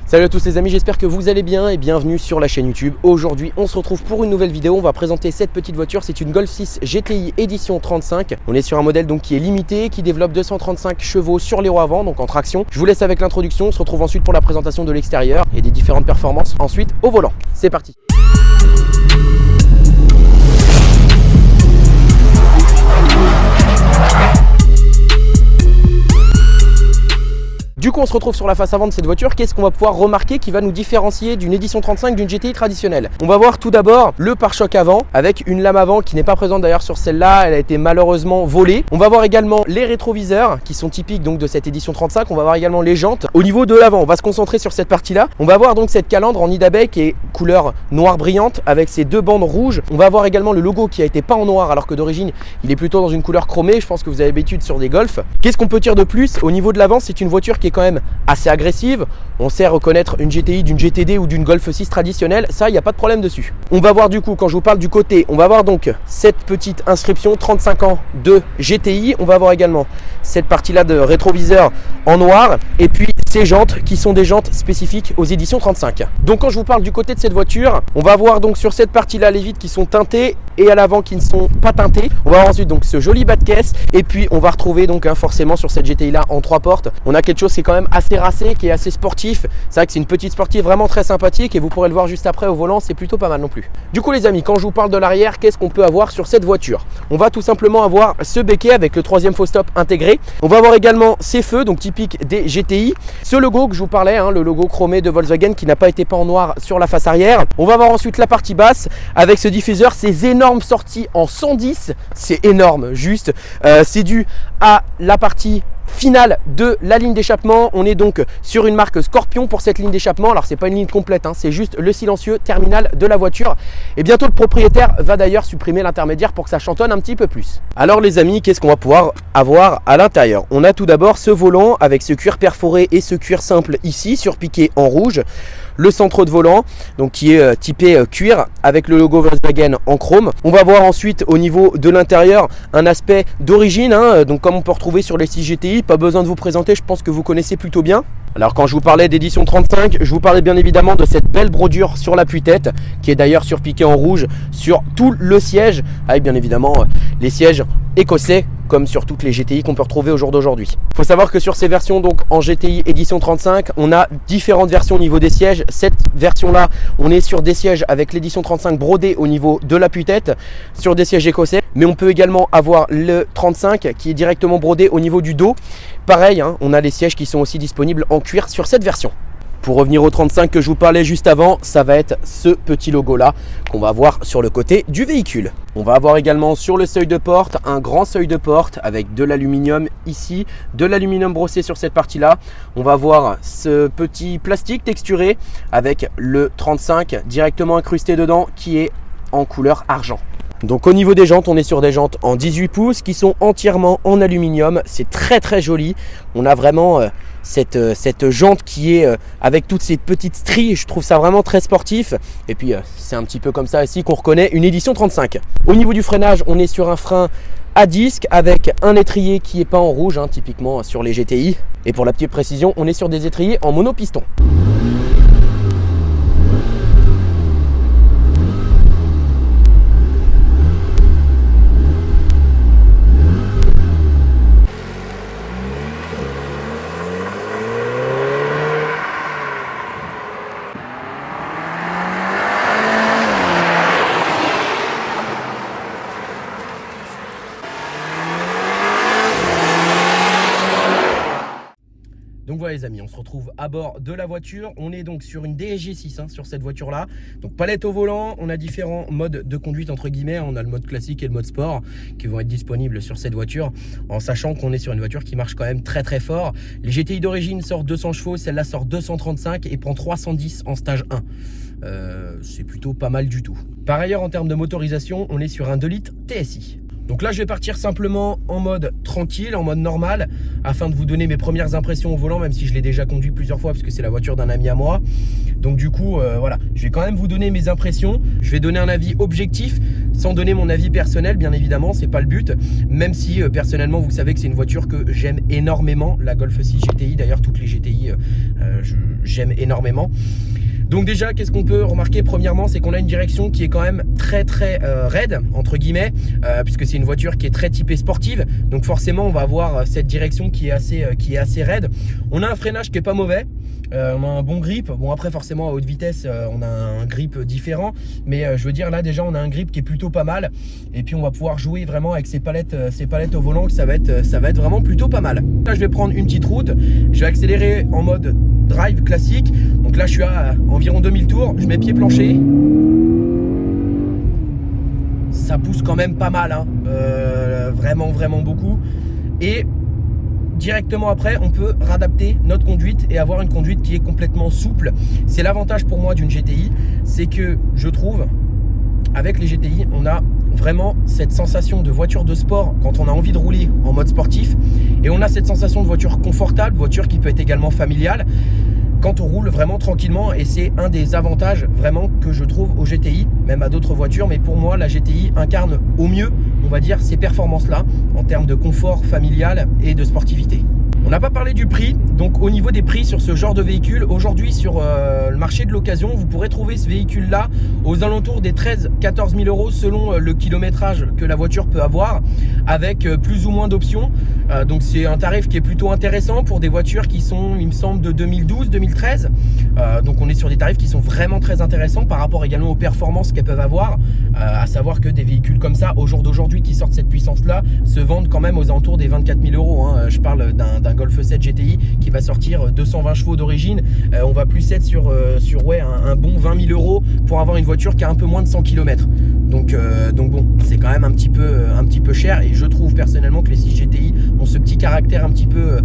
Salut à tous les amis, j'espère que vous allez bien et bienvenue sur la chaîne YouTube. Aujourd'hui on se retrouve pour une nouvelle vidéo, on va présenter cette petite voiture, c'est une Golf 6 GTI édition 35. On est sur un modèle donc qui est limité, qui développe 235 chevaux sur les roues avant, donc en traction. Je vous laisse avec l'introduction, on se retrouve ensuite pour la présentation de l'extérieur et des différentes performances ensuite au volant. C'est parti. Du coup on se retrouve sur la face avant de cette voiture. Qu'est-ce qu'on va pouvoir remarquer qui va nous différencier d'une édition 35 d'une GTI traditionnelle? On va voir tout d'abord le pare-choc avant avec une lame avant qui n'est pas présente d'ailleurs sur celle-là, elle a été malheureusement volée. On va voir également les rétroviseurs qui sont typiques donc de cette édition 35. On va voir également les jantes. Au niveau de l'avant, on va se concentrer sur cette partie-là. On va voir donc cette calandre en nid d'abeille qui est couleur noire brillante avec ses deux bandes rouges. On va voir également le logo qui a été peint en noir alors que d'origine il est plutôt dans une couleur chromée. Je pense que vous avez l'habitude sur des Golf. Qu'est-ce qu'on peut dire de plus? Au niveau de l'avant, c'est une voiture qui est quand même assez agressive. On sait reconnaître une GTI d'une GTD ou d'une Golf 6 traditionnelle, ça il n'y a pas de problème dessus. On va voir du coup, quand je vous parle du côté, on va voir donc cette petite inscription 35 ans de GTI. On va voir également cette partie là de rétroviseur en noir et puis ces jantes qui sont des jantes spécifiques aux éditions 35. Donc quand je vous parle du côté de cette voiture, on va voir donc sur cette partie là les vitres qui sont teintées et à l'avant qui ne sont pas teintées. On va voir ensuite donc ce joli bas de caisse et puis on va retrouver donc forcément sur cette GTI là en 3 portes, on a quelque chose qui est quand même assez racé, qui est assez sportif. C'est vrai que c'est une petite sportive vraiment très sympathique et vous pourrez le voir juste après au volant, c'est plutôt pas mal non plus. Du coup les amis, quand je vous parle de l'arrière, qu'est-ce qu'on peut avoir sur cette voiture? On va tout simplement avoir ce béquet avec le 3e faux stop intégré. On va avoir également ces feux, donc typiques des GTI. Ce logo que je vous parlais, le logo chromé de Volkswagen qui n'a pas été peint en noir sur la face arrière. On va avoir ensuite la partie basse avec ce diffuseur, ces énormes sorties en 110. C'est énorme, juste. C'est dû à la partie finale de la ligne d'échappement. On est donc sur une marque Scorpion pour cette ligne d'échappement. Alors c'est pas une ligne complète, c'est juste le silencieux terminal de la voiture. Et bientôt le propriétaire va d'ailleurs supprimer l'intermédiaire pour que ça chantonne un petit peu plus. Alors les amis, qu'est-ce qu'on va pouvoir avoir à l'intérieur? On a tout d'abord ce volant avec ce cuir perforé et ce cuir simple ici surpiqué en rouge. Le centre de volant donc qui est typé cuir avec le logo Volkswagen en chrome. On va voir ensuite au niveau de l'intérieur un aspect d'origine, donc comme on peut retrouver sur les 6 GTI, pas besoin de vous présenter, je pense que vous connaissez plutôt bien. Alors quand je vous parlais d'édition 35, je vous parlais bien évidemment de cette belle brodure sur l'appui-tête qui est d'ailleurs surpiquée en rouge sur tout le siège avec bien évidemment les sièges écossais comme sur toutes les GTI qu'on peut retrouver au jour d'aujourd'hui. Il faut savoir que sur ces versions donc en GTI édition 35, on a différentes versions au niveau des sièges. Cette version là, on est sur des sièges avec l'édition 35 brodé au niveau de l'appui-tête, sur des sièges écossais, mais on peut également avoir le 35 qui est directement brodé au niveau du dos. Pareil, on a les sièges qui sont aussi disponibles en cuir sur cette version. Pour revenir au 35 que je vous parlais juste avant, ça va être ce petit logo là qu'on va voir sur le côté du véhicule. On va avoir également sur le seuil de porte un grand seuil de porte avec de l'aluminium ici, de l'aluminium brossé sur cette partie là. On va voir ce petit plastique texturé avec le 35 directement incrusté dedans qui est en couleur argent. Donc au niveau des jantes, on est sur des jantes en 18 pouces qui sont entièrement en aluminium. C'est très très joli. On a vraiment cette jante qui est avec toutes ces petites stries. Je trouve ça vraiment très sportif. Et puis c'est un petit peu comme ça ici qu'on reconnaît une édition 35. Au niveau du freinage, on est sur un frein à disque avec un étrier qui est peint en rouge, typiquement sur les GTI. Et pour la petite précision, on est sur des étriers en monopiston. Donc voilà les amis, on se retrouve à bord de la voiture. On est donc sur une DSG 6 sur cette voiture là. Donc palette au volant, on a différents modes de conduite entre guillemets. On a le mode classique et le mode sport qui vont être disponibles sur cette voiture, en sachant qu'on est sur une voiture qui marche quand même très très fort. Les GTI d'origine sortent 200 chevaux, celle-là sort 235 et prend 310 en stage 1. C'est plutôt pas mal du tout. Par ailleurs, en termes de motorisation, on est sur un 2 litres TSI. Donc là je vais partir simplement en mode tranquille, en mode normal, afin de vous donner mes premières impressions au volant, même si je l'ai déjà conduit plusieurs fois parce que c'est la voiture d'un ami à moi. Donc du coup voilà, je vais quand même vous donner mes impressions. Je vais donner un avis objectif sans donner mon avis personnel, bien évidemment, c'est pas le but. Même si personnellement vous savez que c'est une voiture que j'aime énormément, la Golf 6 GTI, d'ailleurs toutes les GTI j'aime énormément. Donc déjà, qu'est-ce qu'on peut remarquer? Premièrement, c'est qu'on a une direction qui est quand même très raide, entre guillemets, puisque c'est une voiture qui est très typée sportive. Donc forcément, on va avoir cette direction qui est assez raide. On a un freinage qui est pas mauvais. On a un bon grip. Bon après forcément à haute vitesse on a un grip différent, mais je veux dire là déjà on a un grip qui est plutôt pas mal. Et puis on va pouvoir jouer vraiment avec ces palettes au volant, que ça va être vraiment plutôt pas mal. Là je vais prendre une petite route, je vais accélérer en mode drive classique. Donc là je suis à environ 2000 tours, je mets pied plancher. Ça pousse quand même pas mal hein. Vraiment beaucoup. Et directement après, on peut réadapter notre conduite et avoir une conduite qui est complètement souple. C'est l'avantage pour moi d'une GTI, c'est que je trouve, avec les GTI, on a vraiment cette sensation de voiture de sport quand on a envie de rouler en mode sportif. Et on a cette sensation de voiture confortable, voiture qui peut être également familiale, quand on roule vraiment tranquillement. Et c'est un des avantages vraiment que je trouve au GTI, même à d'autres voitures. Mais pour moi, la GTI incarne au mieux, on va dire, ces performances-là en termes de confort familial et de sportivité. On n'a pas parlé du prix, donc au niveau des prix sur ce genre de véhicule, aujourd'hui sur le marché de l'occasion, vous pourrez trouver ce véhicule-là aux alentours des 13-14 000 euros selon le kilométrage que la voiture peut avoir, avec plus ou moins d'options. Donc c'est un tarif qui est plutôt intéressant pour des voitures qui sont, il me semble, de 2012-2013. Donc on est sur des tarifs qui sont vraiment très intéressants par rapport également aux performances qu'elles peuvent avoir. À savoir que des véhicules comme ça, au jour d'aujourd'hui, qui sortent cette puissance-là, se vendent quand même aux alentours des 24 000 euros. Hein. Je parle d'un Golf 7 GTI qui va sortir 220 chevaux d'origine. On va plus être sur ouais, un bon 20 000 euros pour avoir une voiture qui a un peu moins de 100 km. Donc bon, c'est quand même un petit peu cher. Et je trouve personnellement que les 6 GTI ont ce petit caractère un petit peu,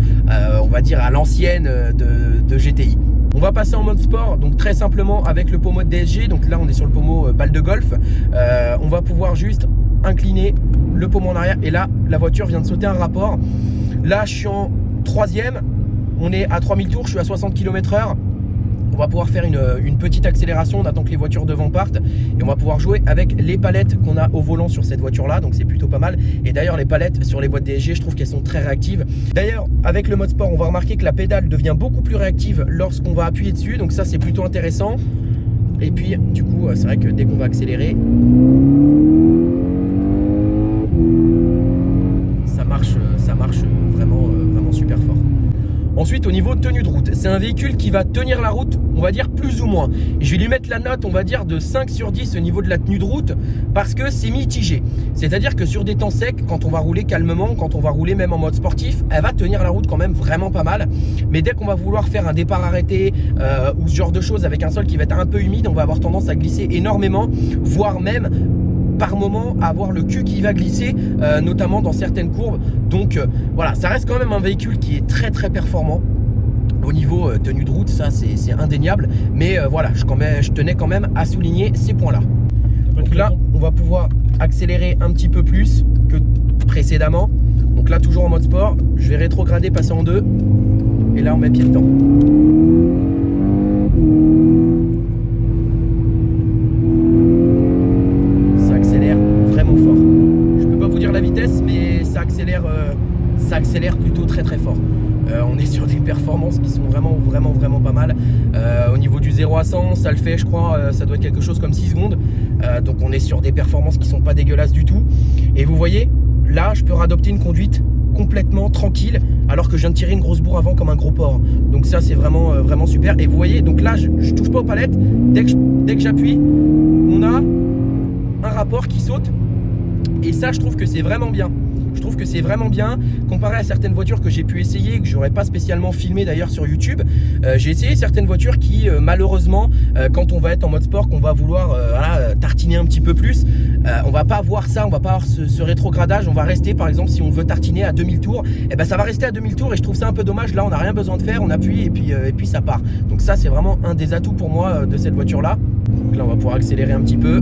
on va dire, à l'ancienne de GTI. On va passer en mode sport, donc très simplement avec le pommeau de DSG. Donc là on est sur le pommeau balle de golf. On va pouvoir juste incliner le pommeau en arrière. Et là la voiture vient de sauter un rapport. Là je suis en 3e, on est à 3000 tours, je suis à 60 km/h. On va pouvoir faire une petite accélération, on attend que les voitures devant partent et on va pouvoir jouer avec les palettes qu'on a au volant sur cette voiture là, donc c'est plutôt pas mal. Et d'ailleurs les palettes sur les boîtes DSG, je trouve qu'elles sont très réactives. D'ailleurs avec le mode sport, on va remarquer que la pédale devient beaucoup plus réactive lorsqu'on va appuyer dessus, donc ça c'est plutôt intéressant. Et puis du coup c'est vrai que dès qu'on va accélérer, ça marche vraiment super fort. Ensuite, au niveau de tenue de route, c'est un véhicule qui va tenir la route, on va dire plus ou moins. Je vais lui mettre la note, on va dire, de 5 sur 10 au niveau de la tenue de route, parce que c'est mitigé. C'est-à-dire que sur des temps secs, quand on va rouler calmement, quand on va rouler même en mode sportif, elle va tenir la route quand même vraiment pas mal. Mais dès qu'on va vouloir faire un départ arrêté ou ce genre de choses avec un sol qui va être un peu humide, on va avoir tendance à glisser énormément, voire même par moment à avoir le cul qui va glisser, notamment dans certaines courbes. Donc voilà, ça reste quand même un véhicule qui est très performant au niveau tenue de route, ça c'est indéniable. Mais voilà, je tenais quand même à souligner ces points là. Donc là on va pouvoir accélérer un petit peu plus que précédemment. Donc là toujours en mode sport, je vais rétrograder, passer en 2 et là on met pied dedans. Ça accélère plutôt très fort. On est sur des performances qui sont vraiment pas mal. Au niveau du 0 à 100, ça le fait, je crois, ça doit être quelque chose comme 6 secondes. Donc on est sur des performances qui sont pas dégueulasses du tout. Et vous voyez, là je peux réadopter une conduite complètement tranquille alors que je viens de tirer une grosse bourre avant comme un gros porc. Donc ça c'est vraiment super. Et vous voyez, donc là je touche pas aux palettes. Dès que j'appuie, on a un rapport qui saute. Et ça je trouve que c'est vraiment bien. Je trouve que c'est vraiment bien comparé à certaines voitures que j'ai pu essayer, que j'aurais pas spécialement filmé d'ailleurs sur YouTube. J'ai essayé certaines voitures qui malheureusement quand on va être en mode sport, qu'on va vouloir voilà, tartiner un petit peu plus, on va pas avoir ça, on va pas avoir ce rétrogradage. On va rester, par exemple, si on veut tartiner à 2000 tours, et ben ça va rester à 2000 tours et je trouve ça un peu dommage. Là on n'a rien besoin de faire, on appuie et puis ça part. Donc ça c'est vraiment un des atouts pour moi de cette voiture là. Donc là on va pouvoir accélérer un petit peu.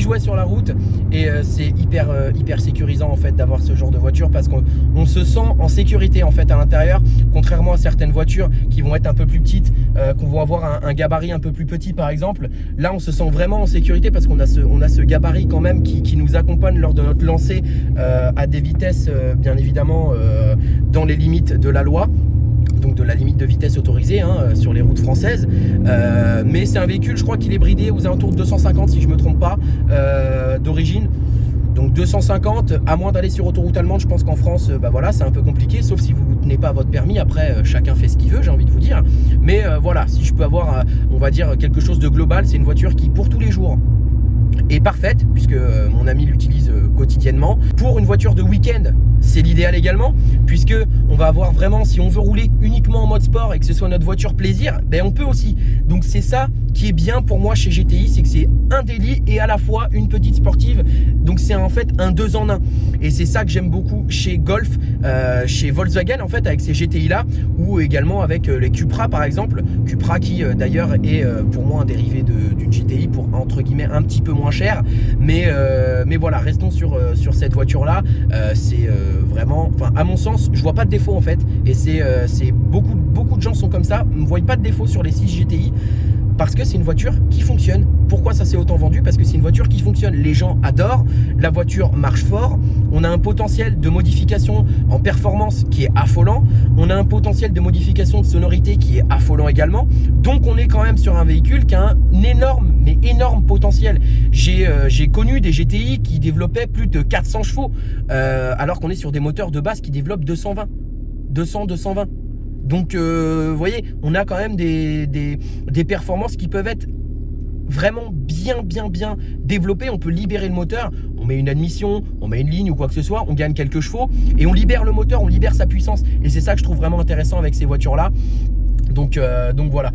jouets sur la route et c'est hyper sécurisant en fait d'avoir ce genre de voiture parce qu'on se sent en sécurité en fait à l'intérieur, contrairement à certaines voitures qui vont être un peu plus petites, qu'on va avoir un gabarit un peu plus petit par exemple. Là on se sent vraiment en sécurité parce qu'on a ce gabarit quand même qui nous accompagne lors de notre lancée à des vitesses bien évidemment dans les limites de la loi, donc de la limite de vitesse autorisée sur les routes françaises, mais c'est un véhicule, je crois qu'il est bridé aux alentours de 250 si je me trompe pas d'origine. Donc 250, à moins d'aller sur autoroute allemande, je pense qu'en France, voilà, c'est un peu compliqué, sauf si vous ne tenez pas votre permis. Après, chacun fait ce qu'il veut, j'ai envie de vous dire. Mais voilà, si je peux avoir, on va dire, quelque chose de global, c'est une voiture qui, pour tous les jours, est parfaite, puisque mon ami l'utilise quotidiennement. Pour une voiture de week-end, c'est l'idéal également, puisque on va avoir vraiment, si on veut rouler uniquement en mode sport et que ce soit notre voiture plaisir, on peut aussi. Donc c'est ça qui est bien pour moi chez GTI, c'est que c'est un daily et à la fois une petite sportive. Donc c'est en fait un 2 en 1. Et c'est ça que j'aime beaucoup chez Golf, chez Volkswagen en fait, avec ces GTI là, ou également avec les Cupra par exemple. Cupra qui d'ailleurs est pour moi un dérivé d'une GTI pour entre guillemets un petit peu moins cher. Mais voilà, restons sur cette voiture là. C'est vraiment, enfin à mon sens, je vois pas de défaut en fait. Et c'est beaucoup de gens sont comme ça, ne voient pas de défaut sur les 6 GTI. Parce que c'est une voiture qui fonctionne. Pourquoi ça s'est autant vendu? Parce que c'est une voiture qui fonctionne. Les gens adorent, la voiture marche fort, on a un potentiel de modification en performance qui est affolant, on a un potentiel de modification de sonorité qui est affolant également. Donc on est quand même sur un véhicule qui a un énorme potentiel. J'ai connu des GTI qui développaient plus de 400 chevaux, alors qu'on est sur des moteurs de base qui développent 220. Donc vous voyez, on a quand même des performances qui peuvent être vraiment bien développées. On peut libérer le moteur, on met une admission, on met une ligne ou quoi que ce soit, on gagne quelques chevaux et on libère le moteur, on libère sa puissance. Et c'est ça que je trouve vraiment intéressant avec ces voitures-là. Donc voilà.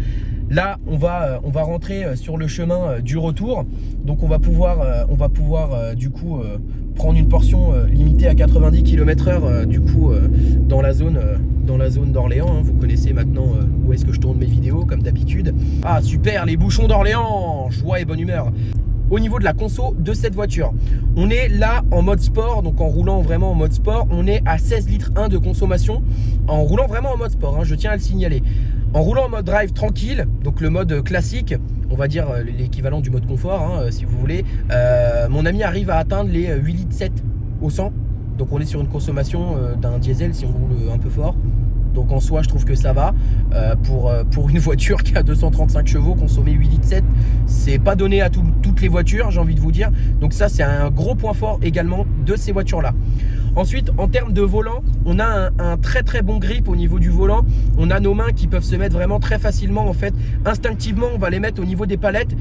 Là, on va rentrer sur le chemin du retour. Donc on va pouvoir du coup prendre une portion limitée à 90 km/h du coup dans la zone d'Orléans. Vous connaissez maintenant où est-ce que je tourne mes vidéos comme d'habitude. Ah super, les bouchons d'Orléans, joie et bonne humeur. Au niveau de la conso de cette voiture, on est là en mode sport, donc en roulant vraiment en mode sport, on est à 16 litres 1 de consommation en roulant vraiment en mode sport, je tiens à le signaler. En roulant en mode drive tranquille, donc le mode classique, on va dire l'équivalent du mode confort si vous voulez, mon ami arrive à atteindre les 8 litres 7 au 100, donc on est sur une consommation d'un diesel si on roule un peu fort. Donc en soi je trouve que ça va pour une voiture qui a 235 chevaux, consommer 8 litres 7, c'est pas donné à toutes les voitures, j'ai envie de vous dire. Donc ça c'est un gros point fort également de ces voitures là. Ensuite, en termes de volant, on a un très bon grip au niveau du volant. On a nos mains qui peuvent se mettre vraiment très facilement. En fait, instinctivement, on va les mettre au niveau des palettes.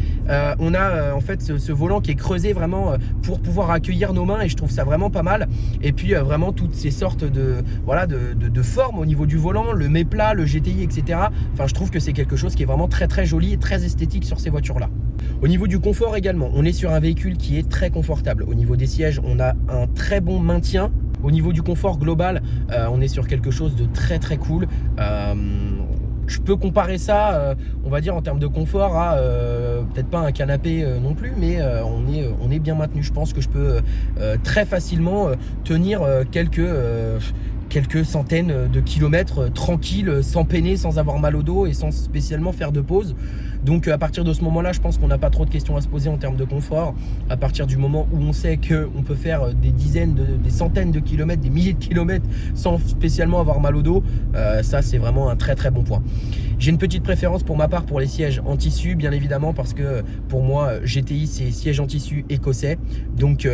On a en fait ce volant qui est creusé vraiment pour pouvoir accueillir nos mains et je trouve ça vraiment pas mal. Et puis vraiment toutes ces sortes de formes au niveau du volant, le méplat, le GTI, etc. Enfin, je trouve que c'est quelque chose qui est vraiment très joli et très esthétique sur ces voitures-là. Au niveau du confort également, on est sur un véhicule qui est très confortable. Au niveau des sièges, on a un très bon maintien. Au niveau du confort global, on est sur quelque chose de très cool. Je peux comparer ça, on va dire en termes de confort à peut-être pas un canapé non plus, mais on est bien maintenu. Je pense que je peux très facilement tenir quelques centaines de kilomètres tranquille, sans peiner, sans avoir mal au dos et sans spécialement faire de pause. Donc à partir de ce moment-là, je pense qu'on n'a pas trop de questions à se poser en termes de confort. À partir du moment où on sait qu'on peut faire des dizaines, des centaines de kilomètres, des milliers de kilomètres sans spécialement avoir mal au dos, ça c'est vraiment un très bon point. J'ai une petite préférence pour ma part pour les sièges en tissu, bien évidemment, parce que pour moi GTI c'est siège en tissu écossais. Donc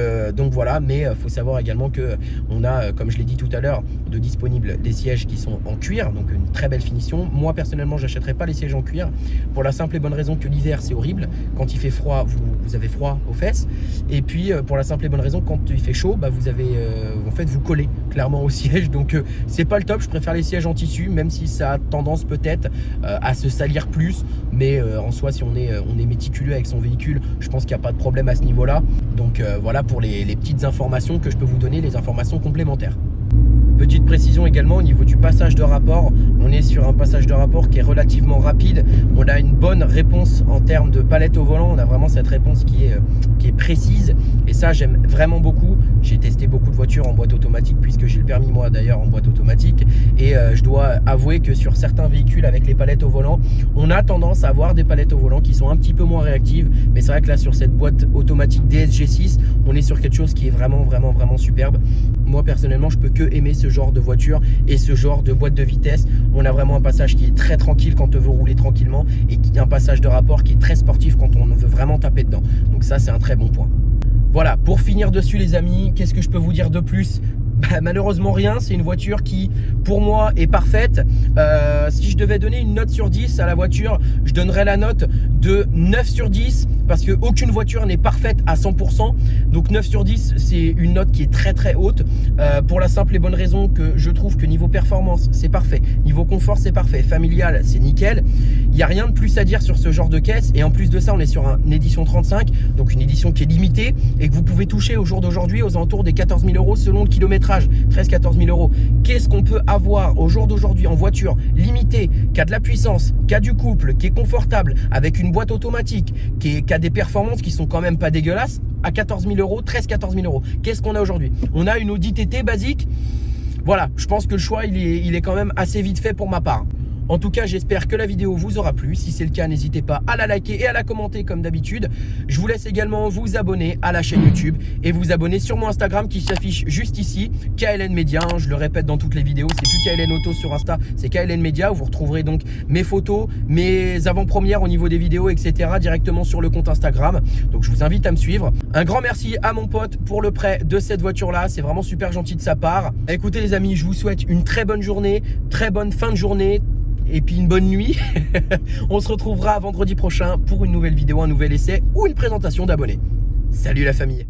voilà, mais il faut savoir également que on a, comme je l'ai dit tout à l'heure, de disponibles des sièges qui sont en cuir, donc une très belle finition. Moi personnellement, j'achèterai pas les sièges en cuir pour la simple et bonne raison que l'hiver c'est horrible. Quand il fait froid, vous avez froid aux fesses. Et puis pour la simple et bonne raison, quand il fait chaud, vous avez en fait vous collez clairement au siège. Donc c'est pas le top. Je préfère les sièges en tissu, même si ça a tendance peut-être à se salir plus. Mais en soi, si on est méticuleux avec son véhicule, je pense qu'il n'y a pas de problème à ce niveau-là. Donc voilà pour les petites informations que je peux vous donner, les informations complémentaires. Petite précision également au niveau du passage de rapport, On est sur un passage de rapport qui est relativement rapide. On a une bonne réponse en termes de palette au volant. On a vraiment cette réponse qui est précise. Et ça, j'aime vraiment beaucoup. J'ai testé beaucoup de voitures en boîte automatique puisque j'ai le permis moi d'ailleurs en boîte automatique. Et je dois avouer que sur certains véhicules avec les palettes au volant, on a tendance à avoir des palettes au volant qui sont un petit peu moins réactives. Mais c'est vrai que là, sur cette boîte automatique DSG6, on est sur quelque chose qui est vraiment superbe. Moi personnellement, je peux que aimer ce genre de voiture et ce genre de boîte de vitesse. On a vraiment un passage qui est très tranquille quand on veut rouler tranquillement et un passage de rapport qui est très sportif quand on veut vraiment taper dedans. Donc ça, c'est un très bon point. Voilà, pour finir dessus les amis, qu'est-ce que je peux vous dire de plus ? Malheureusement rien, c'est une voiture qui pour moi est parfaite. Si je devais donner une note sur 10 à la voiture, je donnerais la note de 9 sur 10 parce qu'aucune voiture n'est parfaite à 100%. Donc 9 sur 10 c'est une note qui est très haute pour la simple et bonne raison que je trouve que niveau performance c'est parfait, niveau confort c'est parfait, familial c'est nickel. Il n'y a rien de plus à dire sur ce genre de caisse et en plus de ça on est sur une édition 35, donc une édition qui est limitée et que vous pouvez toucher au jour d'aujourd'hui aux alentours des 14 000 € selon le kilométrage, 13-14 000 €. Qu'est-ce qu'on peut avoir au jour d'aujourd'hui en voiture limitée, qui a de la puissance, qui a du couple, qui est confortable, avec une boîte automatique, qui a des performances qui sont quand même pas dégueulasses, à 14 000 €, 13-14 000 €. Qu'est-ce qu'on a aujourd'hui? On a une Audi TT basique. Voilà, je pense que le choix, il est quand même assez vite fait pour ma part. En tout cas, j'espère que la vidéo vous aura plu. Si c'est le cas, n'hésitez pas à la liker et à la commenter comme d'habitude. Je vous laisse également vous abonner à la chaîne YouTube et vous abonner sur mon Instagram qui s'affiche juste ici, KLN Media. Je le répète dans toutes les vidéos, c'est plus KLN Auto sur Insta, c'est KLN Media où vous retrouverez donc mes photos, mes avant-premières au niveau des vidéos, etc. directement sur le compte Instagram. Donc je vous invite à me suivre. Un grand merci à mon pote pour le prêt de cette voiture-là. C'est vraiment super gentil de sa part. Écoutez les amis, je vous souhaite une très bonne journée, très bonne fin de journée. Et puis une bonne nuit. On se retrouvera vendredi prochain pour une nouvelle vidéo, un nouvel essai ou une présentation d'abonnés. Salut la famille.